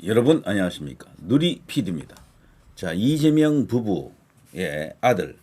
여러분 안녕하십니까. 누리 PD입니다. 자, 이재명 부부의 아들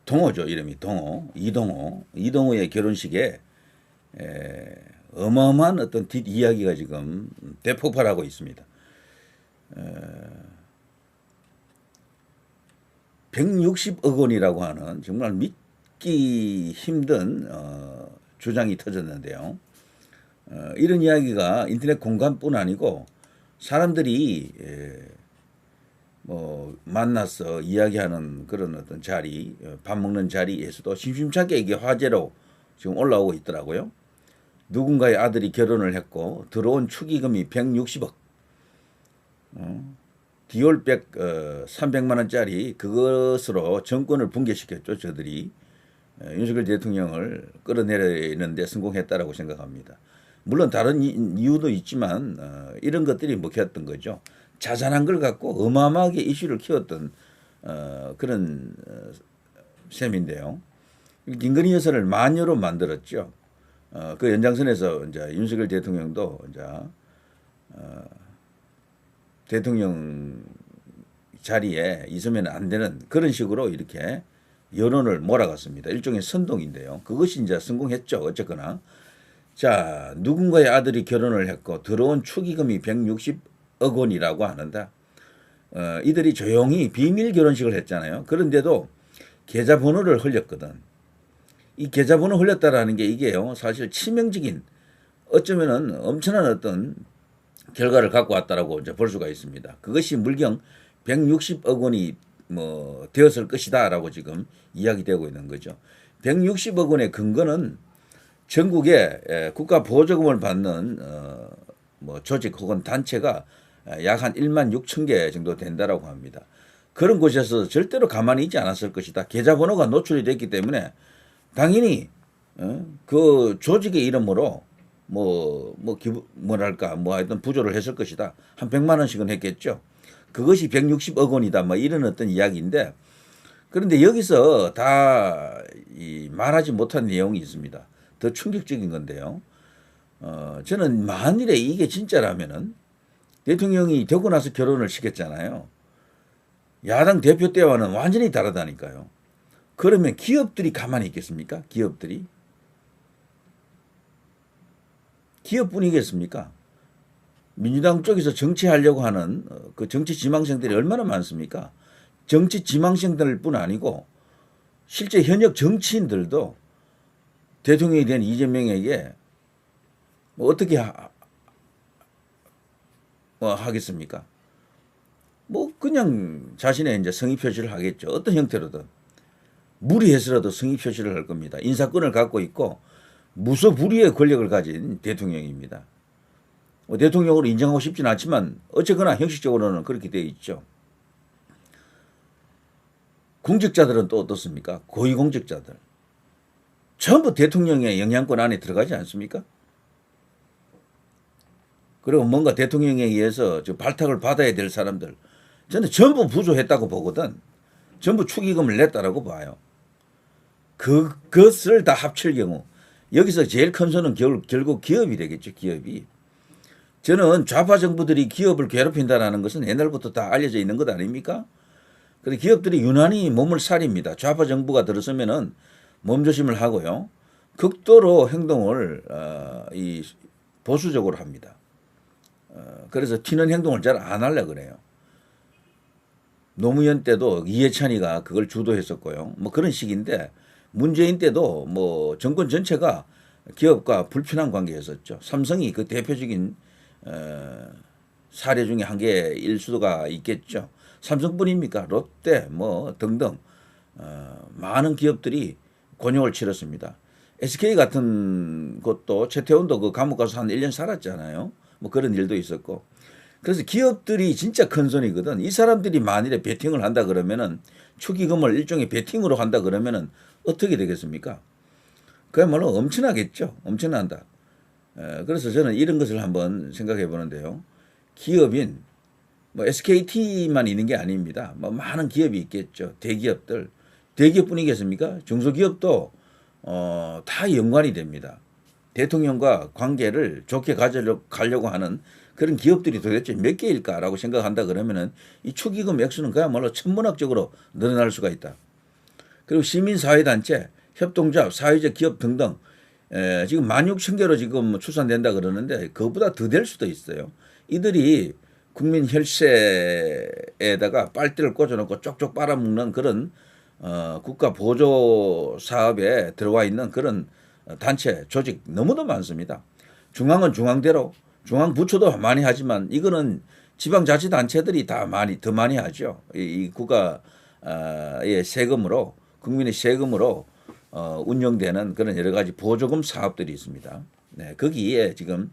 동호죠. 이름이 동호, 이동호의 결혼식에 어마어마한 어떤 뒷이야기가 지금 대폭발하고 있습니다. 160억 원이라고 하는 정말 믿기 힘든 주장이 터졌는데요. 이런 이야기가 인터넷 공간뿐 아니고 사람들이 뭐 만나서 이야기하는 그런 어떤 자리, 밥 먹는 자리에서도 심심찮게 이게 화제로 지금 올라오고 있더라고요. 누군가의 아들이 결혼을 했고 들어온 축의금이 160억, 디올백 300만 원짜리 그것으로 정권을 붕괴시켰죠. 저들이 윤석열 대통령을 끌어내리는 데 성공했다라고 생각합니다. 물론 다른 이유도 있지만 이런 것들이 먹혔던 거죠. 자잘한 걸 갖고 어마어마하게 이슈를 키웠던 그런 셈인데요. 김건희 여사를 마녀로 만들었죠. 그 연장선에서 이제 윤석열 대통령도 이제 대통령 자리에 있으면 안 되는 그런 식으로 이렇게 여론을 몰아갔습니다. 일종의 선동인데요. 그것이 이제 성공했죠. 어쨌거나. 자, 누군가의 아들이 결혼을 했고 들어온 축의금이 160억 원이라고 하는데 이들이 조용히 비밀 결혼식을 했잖아요. 그런데도 계좌번호를 흘렸거든. 이 계좌번호 흘렸다라는 게 이게요. 사실 치명적인 어쩌면은 엄청난 어떤 결과를 갖고 왔다라고 이제 볼 수가 있습니다. 그것이 물경 160억 원이 뭐 되었을 것이다라고 지금 이야기되고 있는 거죠. 160억 원의 근거는 전국에 국가 보조금을 받는 뭐 조직 혹은 단체가 약 한 1만 6천 개 정도 된다라고 합니다. 그런 곳에서 절대로 가만히 있지 않았을 것이다. 계좌번호가 노출이 됐기 때문에 당연히 그 조직의 이름으로 뭐랄까 뭐 하여튼 부조를 했을 것이다. 한 100만 원씩은 했겠죠. 그것이 160억 원이다. 뭐 이런 어떤 이야기인데 그런데 여기서 다 말하지 못한 내용이 있습니다. 더 충격적인 건데요. 저는 만일에 이게 진짜라면은 대통령이 되고 나서 결혼을 시켰잖아요. 야당 대표 때와는 완전히 다르다니까요. 그러면 기업들이 가만히 있겠습니까? 기업들이? 기업뿐이겠습니까? 민주당 쪽에서 정치하려고 하는 그 정치 지망생들이 얼마나 많습니까? 정치 지망생들뿐 아니고 실제 현역 정치인들도 대통령이 된 이재명에게 뭐 어떻게 하겠습니까? 뭐 그냥 자신의 이제 성의 표시를 하겠죠. 어떤 형태로든 무리해서라도 성의 표시를 할 겁니다. 인사권을 갖고 있고 무소불위의 권력을 가진 대통령입니다. 대통령으로 인정하고 싶지는 않지만 어쨌거나 형식적으로는 그렇게 되어 있죠. 공직자들은 또 어떻습니까? 고위공직자들. 전부 대통령의 영향권 안에 들어가지 않습니까? 그리고 뭔가 대통령에 의해서 발탁을 받아야 될 사람들. 저는 전부 부조했다고 보거든. 전부 축의금을 냈다라고 봐요. 그것을 다 합칠 경우 여기서 제일 큰 손은 결국 기업이 되겠죠. 기업이. 저는 좌파 정부들이 기업을 괴롭힌다는 것은 옛날부터 다 알려져 있는 것 아닙니까? 그래서 기업들이 유난히 몸을 사립니다. 좌파 정부가 들어서면은 몸조심을 하고요. 극도로 행동을 보수적으로 합니다. 그래서 튀는 행동을 잘 안 하려고 그래요. 노무현 때도 이해찬이가 그걸 주도했었고요. 뭐 그런 식인데 문재인 때도 뭐 정권 전체가 기업과 불편한 관계였었죠. 삼성이 그 대표적인 사례 중에 한 개일 수가 있겠죠. 삼성뿐입니까? 롯데 뭐 등등 많은 기업들이 곤욕을 치렀습니다. SK 같은 것도 최태원도 그 감옥 가서 한 1년 살았잖아요. 뭐 그런 일도 있었고. 그래서 기업들이 진짜 큰 손이거든. 이 사람들이 만일에 베팅을 한다 그러면은 축의금을 일종의 베팅으로 한다 그러면은 어떻게 되겠습니까? 그야말로 엄청나겠죠. 엄청난다. 그래서 저는 이런 것을 한번 생각해 보는데요. 기업인 뭐 SKT만 있는 게 아닙니다. 뭐 많은 기업이 있겠죠. 대기업들. 대기업뿐이겠습니까? 중소기업도 다 연관이 됩니다. 대통령과 관계를 좋게 가려고 하는 그런 기업들이 도대체 몇 개일까라고 생각한다 그러면은 이 축의금 액수는 그야말로 천문학적으로 늘어날 수가 있다. 그리고 시민사회단체, 협동조합, 사회적 기업 등등 지금 16,000개로 지금 추산된다 그러는데 그것보다 더 될 수도 있어요. 이들이 국민 혈세에다가 빨대를 꽂아놓고 쪽쪽 빨아먹는 그런 국가 보조 사업에 들어와 있는 그런 단체, 조직 너무도 많습니다. 중앙은 중앙대로, 중앙부처도 많이 하지만 이거는 지방자치단체들이 다 더 많이 하죠. 이 국가의 세금으로, 국민의 세금으로 운영되는 그런 여러 가지 보조금 사업들이 있습니다. 네, 거기에 지금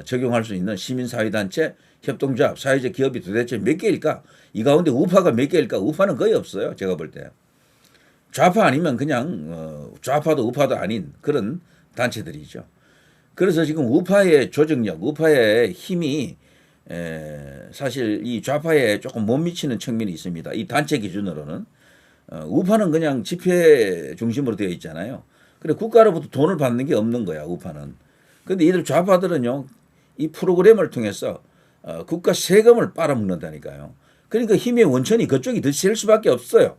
적용할 수 있는 시민사회단체, 협동조합, 사회적 기업이 도대체 몇 개일까? 이 가운데 우파가 몇 개일까? 우파는 거의 없어요. 제가 볼 때. 좌파 아니면 그냥 좌파도 우파도 아닌 그런 단체들이죠. 그래서 지금 우파의 조직력, 우파의 힘이 사실 이 좌파에 조금 못 미치는 측면이 있습니다. 이 단체 기준으로는. 우파는 그냥 집회 중심으로 되어 있잖아요. 그래 국가로부터 돈을 받는 게 없는 거야, 우파는. 근데 이들 좌파들은요, 이 프로그램을 통해서 국가 세금을 빨아먹는다니까요. 그러니까 힘의 원천이 그쪽이 더 셀 수밖에 없어요.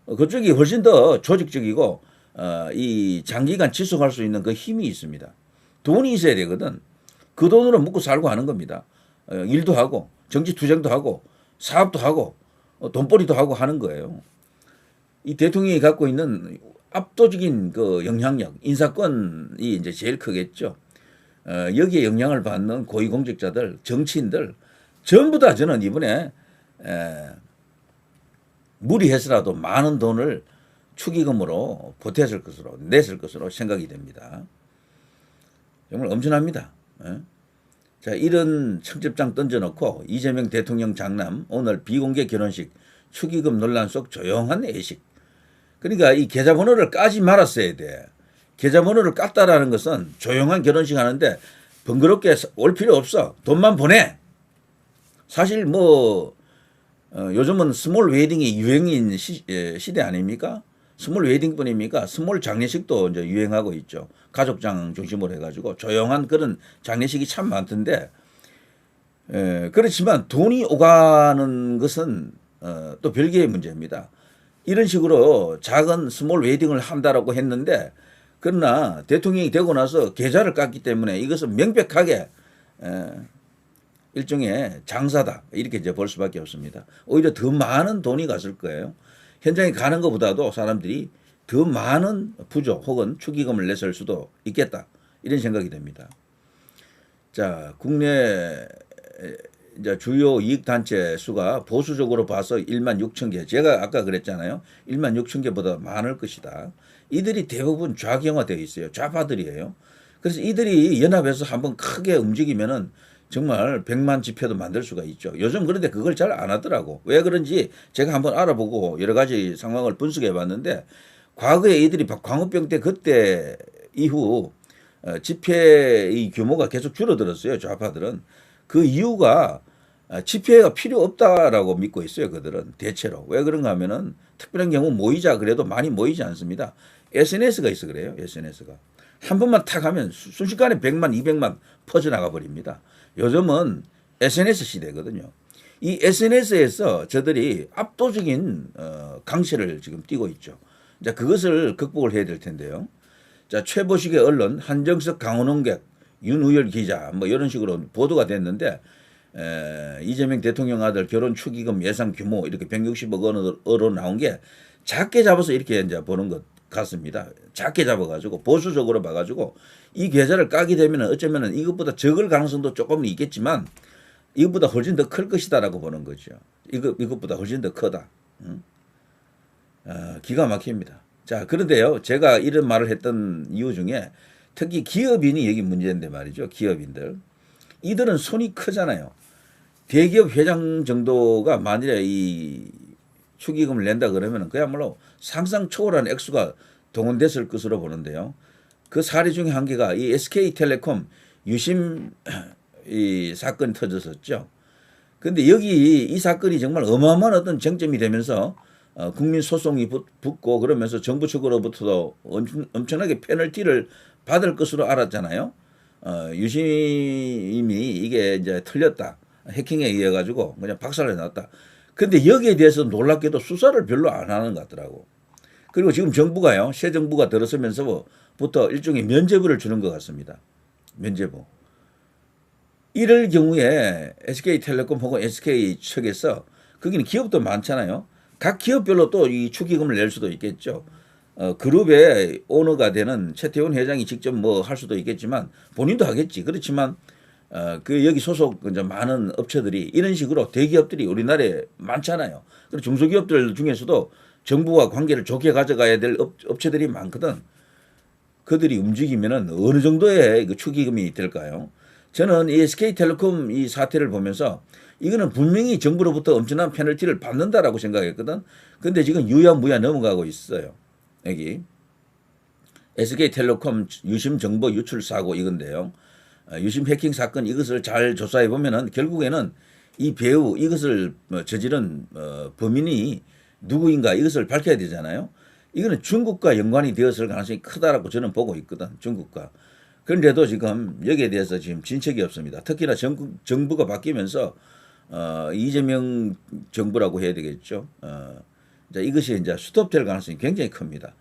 그쪽이 훨씬 더 조직적이고 이 장기간 지속할 수 있는 그 힘이 있습니다. 돈이 있어야 되거든. 그 돈으로 먹고 살고 하는 겁니다. 일도 하고 정치 투쟁도 하고 사업도 하고 돈벌이도 하고 하는 거예요. 이 대통령이 갖고 있는 압도적인 그 영향력, 인사권이 이제 제일 크겠죠. 여기에 영향을 받는 고위공직자들, 정치인들 전부 다 저는 이번에 무리해서라도 많은 돈을 축의금으로 보탰을 것으로 냈을 것으로 생각이 됩니다. 정말 엄청납니다. 자, 이런 청첩장 던져놓고 이재명 대통령 장남 오늘 비공개 결혼식 축의금 논란 속 조용한 애식. 그러니까 이 계좌번호를 까지 말았어야 돼. 계좌번호를 깠다라는 것은 조용한 결혼식 하는데 번거롭게 올 필요 없어. 돈만 보내. 사실 뭐 요즘은 스몰 웨딩이 유행인 시대 아닙니까? 스몰 웨딩뿐입니까? 스몰 장례식도 이제 유행하고 있죠. 가족장 중심으로 해가지고 조용한 그런 장례식이 참 많던데 그렇지만 돈이 오가는 것은 또 별개의 문제입니다. 이런 식으로 작은 스몰 웨딩을 한다라고 했는데 그러나 대통령이 되고 나서 계좌를 깠기 때문에 이것은 명백하게 일종의 장사다 이렇게 이제 볼 수밖에 없습니다. 오히려 더 많은 돈이 갔을 거예요. 현장에 가는 것보다도 사람들이 더 많은 부조 혹은 축의금을 냈을 수도 있겠다 이런 생각이 됩니다. 자, 국내 이제 주요 이익단체 수가 보수적으로 봐서 16,000개. 제가 아까 그랬잖아요. 16,000개보다 많을 것이다. 이들이 대부분 좌경화되어 있어요. 좌파들이에요. 그래서 이들이 연합해서 한번 크게 움직이면은 정말 100만 지표도 만들 수가 있죠. 요즘 그런데 그걸 잘 안 하더라고. 왜 그런지 제가 한번 알아보고 여러 가지 상황을 분석해 봤는데 과거에 이들이 광우병 때 그때 이후 집회의 규모가 계속 줄어들었어요. 좌파들은. 그 이유가 집회가 필요 없다라고 믿고 있어요. 그들은 대체로. 왜 그런가 하면은 특별한 경우 모이자 그래도 많이 모이지 않습니다. SNS가 있어 그래요. SNS가. 한 번만 탁 하면 순식간에 100만, 200만 퍼져나가 버립니다. 요즘은 SNS 시대거든요. 이 SNS에서 저들이 압도적인 강세를 지금 띠고 있죠. 자, 그것을 극복을 해야 될 텐데요. 자, 최보식의 언론, 한정석, 강원홍객, 윤우열 기자, 뭐 이런 식으로 보도가 됐는데, 이재명 대통령 아들 결혼 축의금 예상 규모 이렇게 160억 원으로 나온 게 작게 잡아서 이렇게 이제 보는 것 같습니다. 작게 잡아가지고 보수적으로 봐가지고 이 계좌를 까게 되면 어쩌면은 이것보다 적을 가능성도 조금은 있겠지만 이것보다 훨씬 더 클 것이다라고 보는 거죠. 이것보다 훨씬 더 크다. 기가 막힙니다. 자, 그런데요, 제가 이런 말을 했던 이유 중에 특히 기업인이 여기 문제인데 말이죠. 기업인들. 이들은 손이 크잖아요. 대기업 회장 정도가 만일에 이 축의금을 낸다 그러면 그야말로 상상 초월한 액수가 동원됐을 것으로 보는데요. 그 사례 중에 한 개가 이 SK텔레콤 유심 이 사건이 터졌었죠. 그런데 여기 이 사건이 정말 어마어마한 어떤 쟁점이 되면서 국민 소송이 붙고 그러면서 정부 측으로부터도 엄청나게 페널티를 받을 것으로 알았잖아요. 유심이 이게 이제 틀렸다. 해킹에 의해 가지고 그냥 박살내 놨다. 근데 여기에 대해서 놀랍게도 수사를 별로 안 하는 것 같더라고. 그리고 지금 정부가요, 새 정부가 들어서면서부터 일종의 면죄부를 주는 것 같습니다. 면죄부. 이럴 경우에 SK텔레콤 혹은 SK 측에서 거기는 기업도 많잖아요. 각 기업별로 또 이 축의금을 낼 수도 있겠죠. 그룹의 오너가 되는 최태원 회장이 직접 뭐 할 수도 있겠지만 본인도 하겠지. 그렇지만 그 여기 소속 이제 많은 업체들이 이런 식으로 대기업들이 우리나라에 많잖아요. 그리고 중소기업들 중에서도 정부와 관계를 좋게 가져가야 될 업체들이 많거든. 그들이 움직이면은 어느 정도의 그 축의금이 될까요? 저는 이 SK텔레콤 이 사태를 보면서 이거는 분명히 정부로부터 엄청난 페널티를 받는다라고 생각했거든. 근데 지금 유야무야 넘어가고 있어요. 여기 SK텔레콤 유심 정보 유출 사고 이건데요. 유심 해킹 사건 이것을 잘 조사해 보면은 결국에는 이 배우 이것을 저지른 범인이 누구인가 이것을 밝혀야 되잖아요. 이거는 중국과 연관이 되었을 가능성이 크다라고 저는 보고 있거든. 중국과. 그런데도 지금 여기에 대해서 지금 진척이 없습니다. 특히나 정부가 바뀌면서 이재명 정부라고 해야 되겠죠. 이제 이것이 이제 스톱될 가능성이 굉장히 큽니다.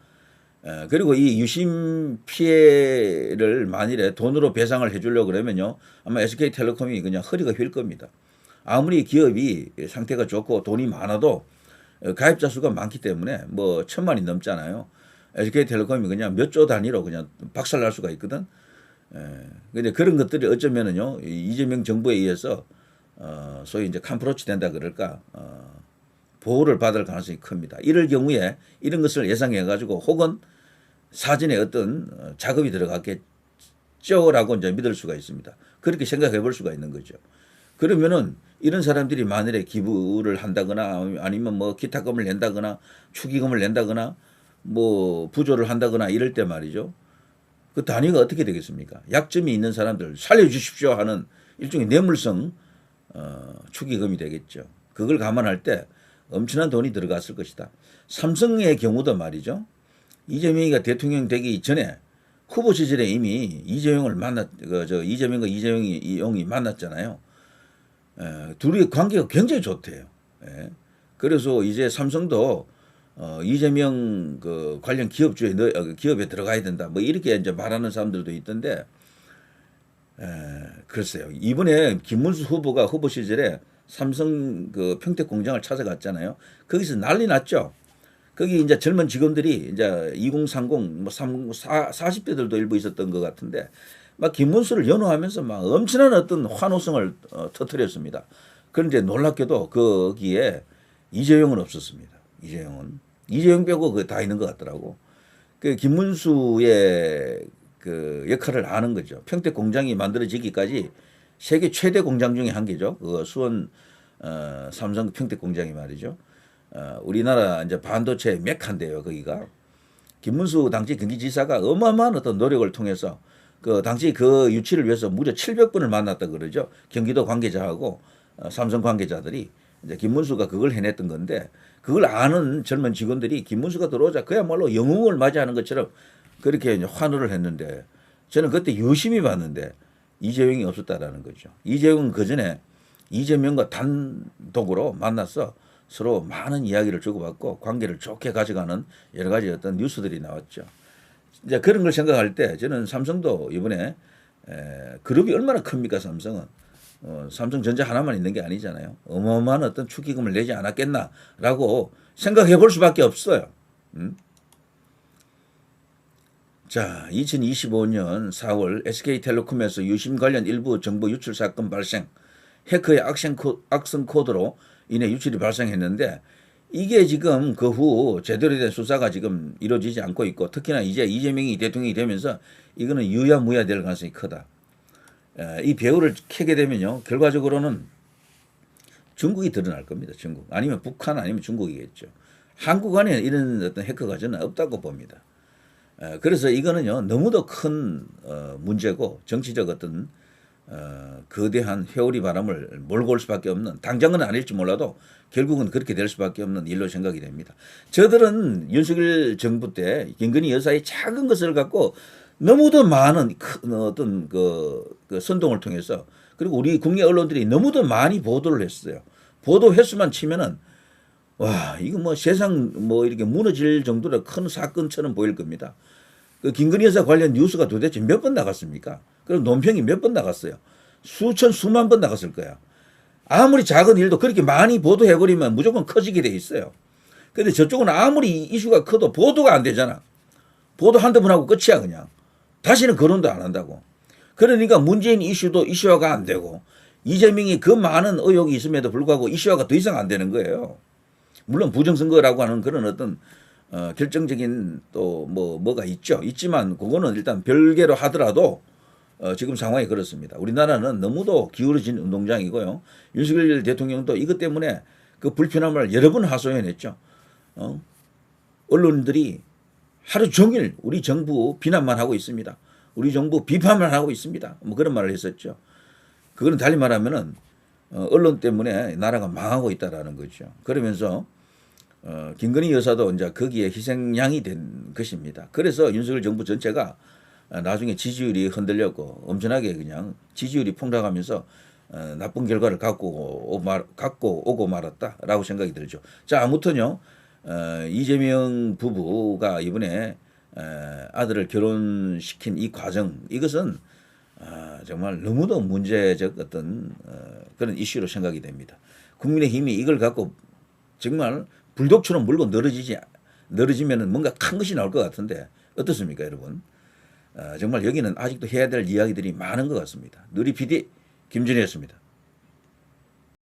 그리고 이 유심 피해를 만일에 돈으로 배상을 해주려고 그러면요. 아마 SK텔레콤이 그냥 허리가 휠 겁니다. 아무리 기업이 상태가 좋고 돈이 많아도 가입자 수가 많기 때문에 뭐 1,000만이 넘잖아요. SK텔레콤이 그냥 몇 조 단위로 그냥 박살날 수가 있거든. 근데 그런 것들이 어쩌면은요. 이재명 정부에 의해서 소위 이제 캄프로치 된다 그럴까 보호를 받을 가능성이 큽니다. 이럴 경우에 이런 것을 예상해 가지고 혹은 사전에 어떤 작업이 들어갔겠죠라고 이제 믿을 수가 있습니다. 그렇게 생각해 볼 수가 있는 거죠. 그러면은 이런 사람들이 만일에 기부를 한다거나 아니면 뭐 기타금을 낸다거나 축의금을 낸다거나 뭐 부조를 한다거나 이럴 때 말이죠. 그 단위가 어떻게 되겠습니까? 약점이 있는 사람들 살려주십시오 하는 일종의 뇌물성 축의금이 되겠죠. 그걸 감안할 때 엄청난 돈이 들어갔을 것이다. 삼성의 경우도 말이죠. 이재명이가 대통령 되기 전에 후보 시절에 이미 이재명을 이재명과 이재용이 만났잖아요. 둘이 관계가 굉장히 좋대요. 그래서 이제 삼성도 이재명 그 관련 기업에 들어가야 된다. 뭐 이렇게 이제 말하는 사람들도 있던데, 글쎄요. 이번에 김문수 후보가 후보 시절에 삼성 그 평택 공장을 찾아갔잖아요. 거기서 난리 났죠. 거기 이제 젊은 직원들이 이제 2030, 뭐 40대들도 일부 있었던 것 같은데, 막 김문수를 연호하면서 막 엄청난 어떤 환호성을 터뜨렸습니다. 그런데 놀랍게도 거기에 이재용은 없었습니다. 이재용 빼고 그 다 있는 것 같더라고. 그 김문수의 그 역할을 아는 거죠. 평택 공장이 만들어지기까지 세계 최대 공장 중에 한 개죠. 그 수원 삼성 평택 공장이 말이죠. 우리나라 이제 반도체 메카인데요. 거기가 김문수 당시 경기지사가 어마어마한 어떤 노력을 통해서 그 당시 그 유치를 위해서 무려 700분을 만났다 그러죠. 경기도 관계자하고 삼성 관계자들이 이제 김문수가 그걸 해냈던 건데 그걸 아는 젊은 직원들이 김문수가 들어오자 그야말로 영웅을 맞이하는 것처럼 그렇게 이제 환호를 했는데 저는 그때 유심히 봤는데 이재용이 없었다라는 거죠. 이재용은 그 전에 이재명과 단독으로 만나서 서로 많은 이야기를 주고받고 관계를 좋게 가져가는 여러 가지 어떤 뉴스들이 나왔죠. 이제 그런 걸 생각할 때 저는 삼성도 이번에 그룹이 얼마나 큽니까 삼성은. 삼성전자 하나만 있는 게 아니잖아요. 어마어마한 어떤 축의금을 내지 않았겠나라고 생각해 볼 수밖에 없어요. 자, 2025년 4월 SK텔레콤에서 유심 관련 일부 정보 유출 사건 발생, 해커의 악성 코드로 인해 유출이 발생했는데 이게 지금 그 후 제대로 된 수사가 지금 이루어지지 않고 있고 특히나 이제 이재명이 대통령이 되면서 이거는 유야무야 될 가능성이 크다. 이 배후를 캐게 되면요 결과적으로는 중국이 드러날 겁니다. 중국 아니면 북한 아니면 중국이겠죠. 한국 안에 이런 어떤 해커가 저는 없다고 봅니다. 그래서 이거는요 너무도 큰 문제고 정치적 어떤 거대한 회오리 바람을 몰고 올 수밖에 없는 당장은 아닐지 몰라도 결국은 그렇게 될 수밖에 없는 일로 생각이 됩니다. 저들은 윤석열 정부 때 김건희 여사의 작은 것을 갖고 너무도 많은 어떤 그 선동을 통해서 그리고 우리 국내 언론들이 너무도 많이 보도를 했어요. 보도 횟수만 치면은 와 이거 뭐 세상 뭐 이렇게 무너질 정도로 큰 사건처럼 보일 겁니다. 그 김건희 여사 관련 뉴스가 도대체 몇 번 나갔습니까? 그럼 논평이 몇 번 나갔어요? 수천 수만 번 나갔을 거야. 아무리 작은 일도 그렇게 많이 보도해버리면 무조건 커지게 돼 있어요. 근데 저쪽은 아무리 이슈가 커도 보도가 안 되잖아. 보도 한두 번 하고 끝이야 그냥. 다시는 거론도 안 한다고. 그러니까 문재인 이슈도 이슈화가 안 되고 이재명이 그 많은 의혹이 있음에도 불구하고 이슈화가 더 이상 안 되는 거예요. 물론 부정선거라고 하는 그런 어떤 결정적인 또 뭐가 있죠. 있지만 그거는 일단 별개로 하더라도 지금 상황이 그렇습니다. 우리나라는 너무도 기울어진 운동장이고요. 윤석열 대통령도 이것 때문에 그 불편함을 여러 번 하소연했죠. 언론들이 하루 종일 우리 정부 비난만 하고 있습니다. 우리 정부 비판만 하고 있습니다. 뭐 그런 말을 했었죠. 그거는 달리 말하면은 언론 때문에 나라가 망하고 있다라는 거죠. 그러면서 김건희 여사도 이제 거기에 희생양이 된 것입니다. 그래서 윤석열 정부 전체가 나중에 지지율이 흔들렸고 엄청나게 그냥 지지율이 폭락하면서 나쁜 결과를 갖고 오고 말았다라고 생각이 들죠. 자, 아무튼요. 이재명 부부가 이번에 아들을 결혼시킨 이 과정 이것은 정말 너무도 문제적 어떤 그런 이슈로 생각이 됩니다. 국민의힘이 이걸 갖고 정말 불독처럼 물고 늘어지면 뭔가 큰 것이 나올 것 같은데 어떻습니까, 여러분? 정말 여기는 아직도 해야 될 이야기들이 많은 것 같습니다. 누리 PD 김준희였습니다.